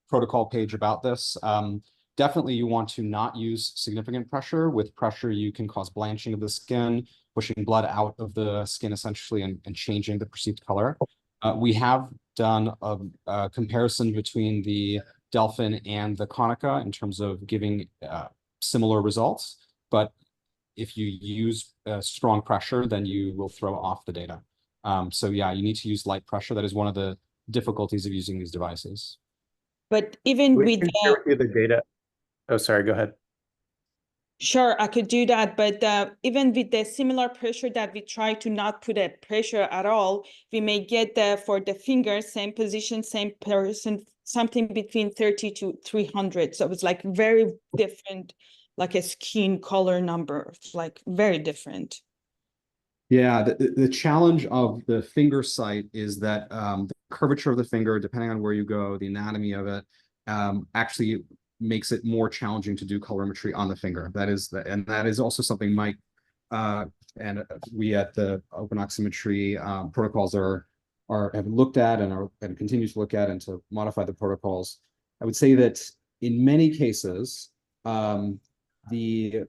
protocol page about this. Definitely you want to not use significant pressure. With pressure, you can cause blanching of the skin, pushing blood out of the skin essentially and changing the perceived color. We have done a comparison between the Delphin and the Konica in terms of giving similar results, but if you use strong pressure, then you will throw off the data. So yeah, you need to use light pressure. That is one of the difficulties of using these devices. but even We with can share with you the data. Oh, sorry, go ahead. Sure, I could do that, but even with the similar pressure that we try to not put a pressure at all, we may get for the finger, same position, same person, something between 30 to 300. So it's like very different, like a skin color number, like very different. Yeah, the challenge of the finger site is that the curvature of the finger, depending on where you go, the anatomy of it, actually makes it more challenging to do colorimetry on the finger. That is also something Mike and we at the Open Oximetry protocols have looked at and continue to look at and to modify the protocols. I would say that in many cases, the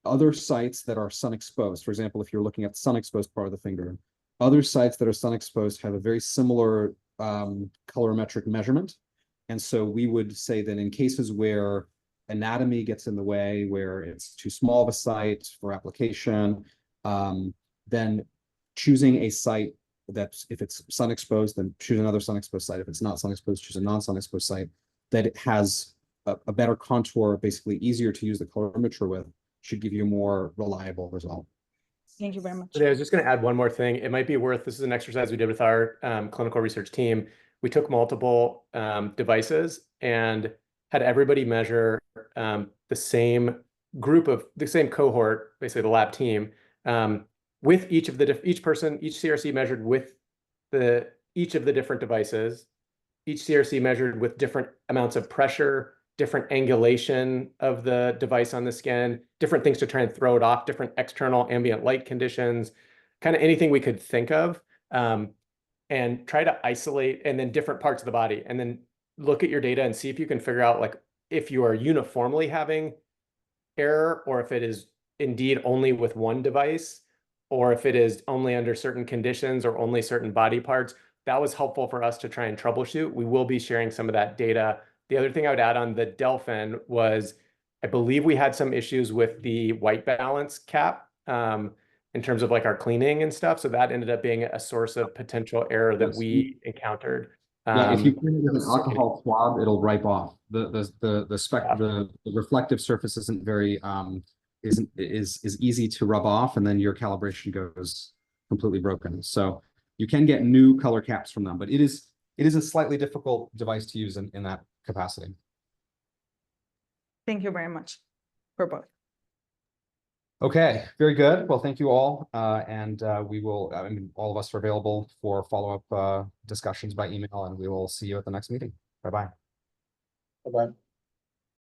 other sites that are sun exposed, for example, if you're looking at sun exposed part of the finger, other sites that are sun exposed have a very similar colorimetric measurement. And so we would say that in cases where anatomy gets in the way, where it's too small of a site for application, then choosing a site that's, if it's sun exposed, then choose another sun exposed site. If it's not sun exposed, choose a non-sun exposed site that it has a better contour, basically easier to use the colorimeter with, should give you a more reliable result. Thank you very much. I was just going to add one more thing. It might be worth, this is an exercise we did with our clinical research team. We took multiple devices and had everybody measure the same cohort, basically the lab team, with each CRC measured with each of the different devices, each CRC measured with different amounts of pressure, different angulation of the device on the skin, different things to try and throw it off, different external ambient light conditions, kind of anything we could think of, and try to isolate, and then different parts of the body, and then look at your data and see if you can figure out like if you are uniformly having error, or if it is indeed only with one device, or if it is only under certain conditions or only certain body parts. That was helpful for us to try and troubleshoot. We will be sharing some of that data. The other thing I would add on the Delphin was, I believe we had some issues with the white balance cap in terms of like our cleaning and stuff. So that ended up being a source of potential error that we encountered. Yeah, if you clean it with an alcohol swab, it'll wipe off. The reflective surface isn't very is easy to rub off, and then your calibration goes completely broken. So you can get new color caps from them, but it is a slightly difficult device to use in that capacity. Thank you very much for both. Okay, very good. Well, thank you all. And we will, I mean, all of us are available for follow-up discussions by email, and we will see you at the next meeting. Bye-bye. Bye-bye.